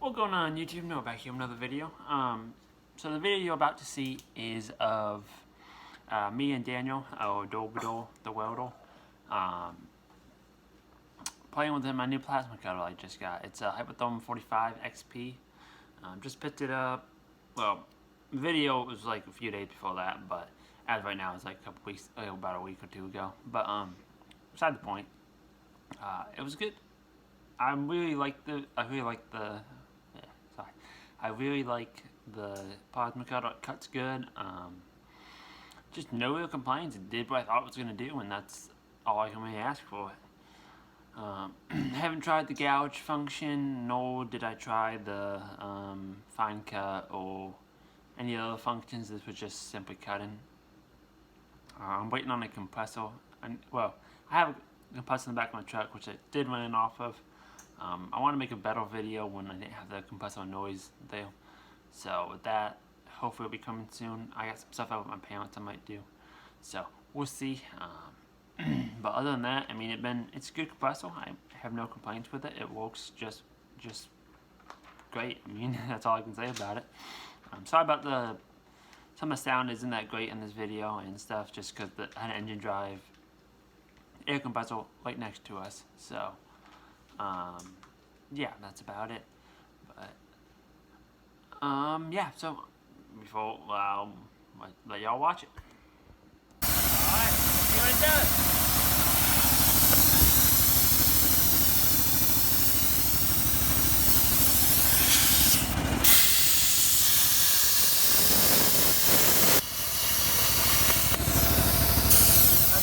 What's going on YouTube? Noah back here with another video. So the video you're about to see is of me and Daniel, or Dobidol, the welder, playing with my new plasma cutter I just got. It's a Hypertherm 45 XP. Just picked it up. Well, the video was like a few days before that, but as of right now it's like a couple weeks, about a week or two ago. But beside the point, it was good. I really like the plasma cutter. It cuts good. Just no real complaints. It did what I thought it was gonna do, and that's all I can really ask for. Haven't tried the gouge function, nor did I try the fine cut or any other functions. This was just simply cutting. I'm waiting on a compressor. Well, I have a compressor in the back of my truck, which I did run it off of. I want to make a better video when I didn't have the compressor noise there. So with that, hopefully it'll be coming soon. I got some stuff out with my parents I might do. So we'll see. But other than that, I mean, it's a good compressor. I have no complaints with it. It works just great. I mean, that's all I can say about it. Sorry about some of the sound isn't that great in this video and stuff, just because I had an engine drive air compressor right next to us. So yeah, that's about it. But yeah, so before let y'all watch it. Alright, let's see what it does.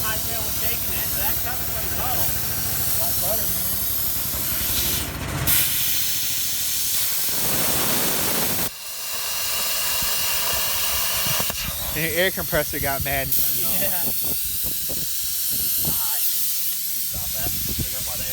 My tail was shaking it, so that cut's pretty low. A lot better, man. And your air compressor got mad and turned on. Yeah. Alright. Stop that. Figure out why they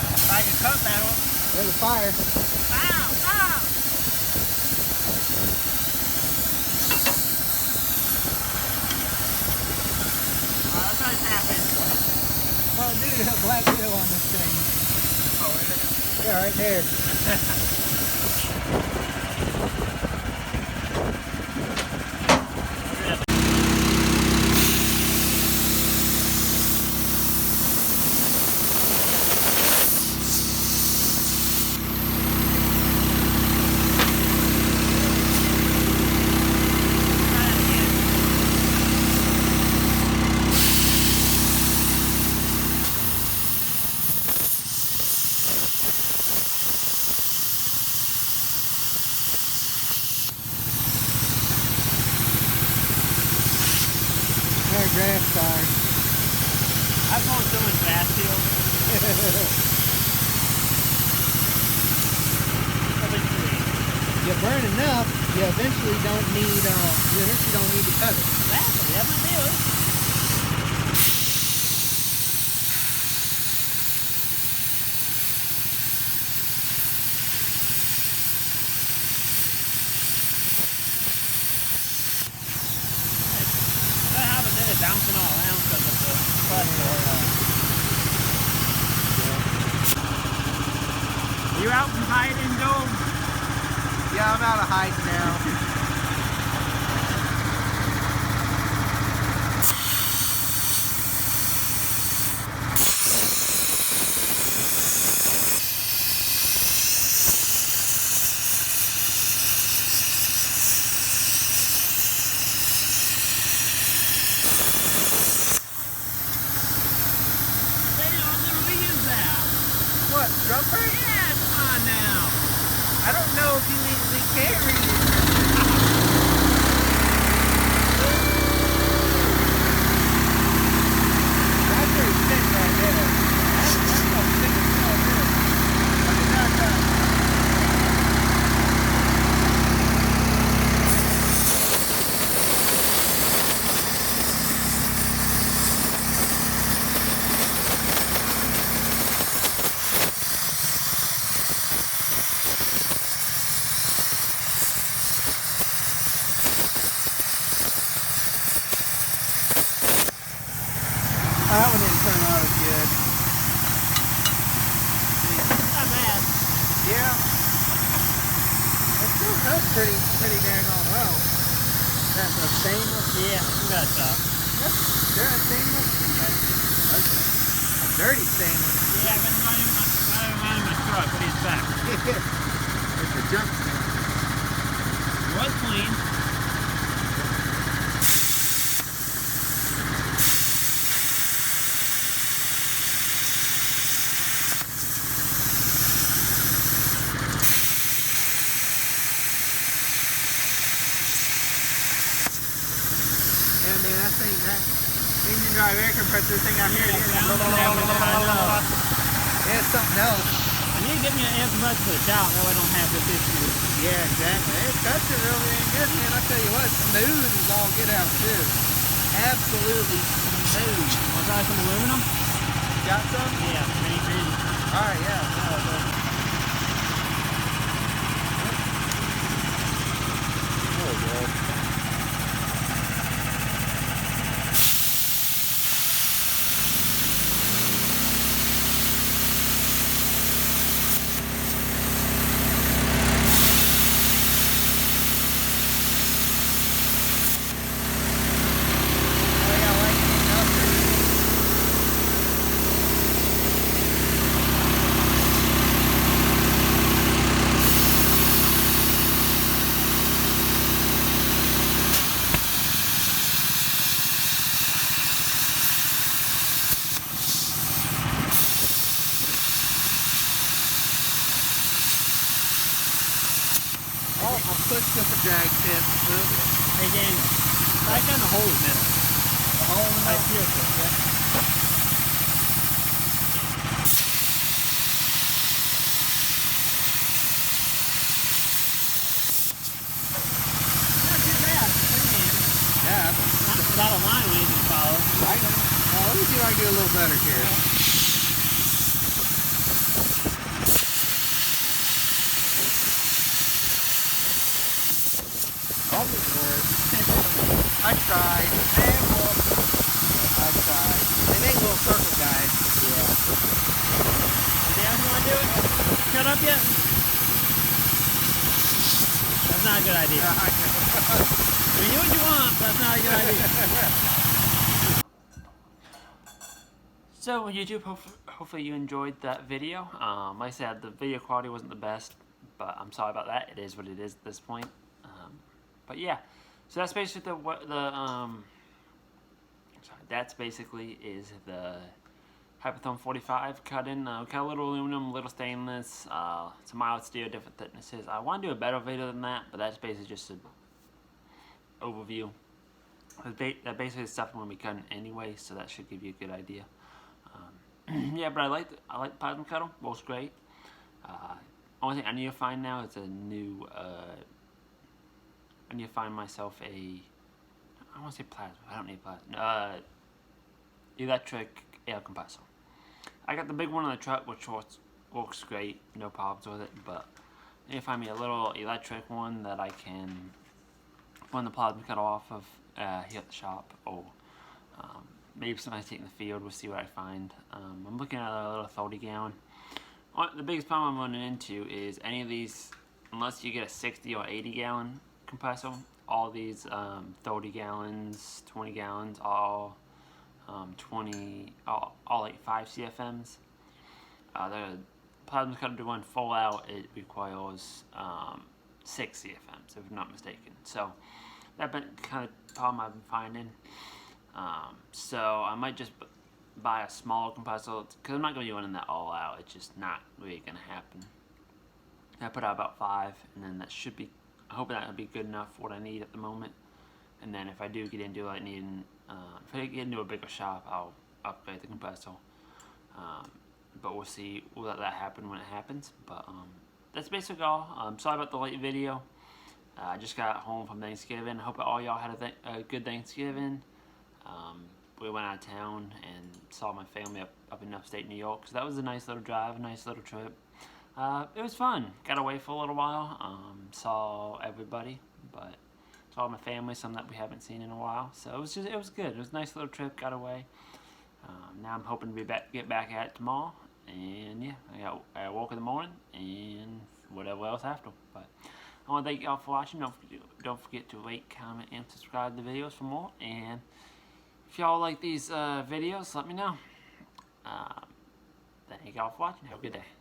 if I can cut that one. There's a fire. Stop! Stop! Oh, dude, a black widow on this thing. Oh, really? Yeah, right there. Grass fire. I've gone so much fast here. You burn enough, you eventually don't need to cut it. Exactly, that's my deal. Bouncing all around because of the pressure. Yeah. You out and hiding, Joe? Yeah, I'm out of hiding now. What, jumper? Yeah, come on now. I don't know if you legally can read it. That's pretty thick right there. That's so thick as hell, dude. Look at that. pretty daggone well. That's a stainless? Yeah, we got a shop. Yep. They're a stainless? Yeah. Okay. A dirty stainless. Yeah, I've been running my truck, but he's back. It's a junk stainless. It was clean. Yeah, man, that thing, that engine drive air compressor thing out here, it's something else. I need to get me an air compressor for the shop, that way I don't have this issue. Yeah, exactly. It cuts it really ain't good, man. I tell you what, smooth is all get out too. Absolutely smooth. Want to try some aluminum? Got some? Yeah, pretty green. Alright, yeah. Oh, God. Oh, I pushed the drag tip. Hey Daniel, back down the hole in the middle. The hole in the Right middle. here, yeah. Not too bad. Pretty handy. Yeah, but Not without a line or anything to follow. right. Let me see if I can do a little better here. Almost worked. I tried. I tried. They make little circle guides. Yeah. Dan, you want to do it? Shut up yet? That's not a good idea. I mean, do what you want, but that's not a good idea. So YouTube, hopefully you enjoyed that video. Like I said, the video quality wasn't the best, but I'm sorry about that. It is what it is at this point. But yeah, so that's basically that's basically is the Hypertherm 45 cut in. Cut a little aluminum, a little stainless, some mild steel, different thicknesses. I want to do a better video than that, but that's basically just an overview. That basically is stuff I'm going to be cutting anyway, so that should give you a good idea. Yeah, but I like plasma cutter. Works great. Only thing I need to find now is a new. I need to find myself a. I want to say plasma. I don't need plasma. Electric air compressor. I got the big one on the truck, which works great. No problems with it. But I need to find me a little electric one that I can run the plasma cutter off of here at the shop, or maybe something I take in the field. We'll see what I find. I'm looking at a little 30 gallon. The biggest problem I'm running into is any of these, unless you get a 60 or 80 gallon compressor, all these 30 gallons, 20 gallons, all like 5 CFMs. The plasma cutter to run full out, it requires 6 CFMs, if I'm not mistaken. So that's been kind of problem I've been finding. So I might just buy a small compressor, because I'm not going to be running that all out. It's just not really going to happen. I put out about 5, and then that should be, I hope that will be good enough for what I need at the moment. And then if I do get into like needing, if I get into a bigger shop, I'll upgrade the compressor. But we'll see, we'll let that happen when it happens. But that's basically all. Sorry about the late video. I just got home from Thanksgiving. I hope all y'all had a good Thanksgiving. We went out of town and saw my family up in upstate New York. So that was a nice little drive, a nice little trip. It was fun. Got away for a little while. Saw everybody, but saw my family, some that we haven't seen in a while. So it was good. It was a nice little trip. Got away. Now I'm hoping to get back at it tomorrow. And yeah, I got walk in the morning and whatever else after. But I want to thank y'all for watching. Don't forget to rate, comment, and subscribe to the videos for more. And if y'all like these videos, let me know. Thank y'all for watching. Have a good day.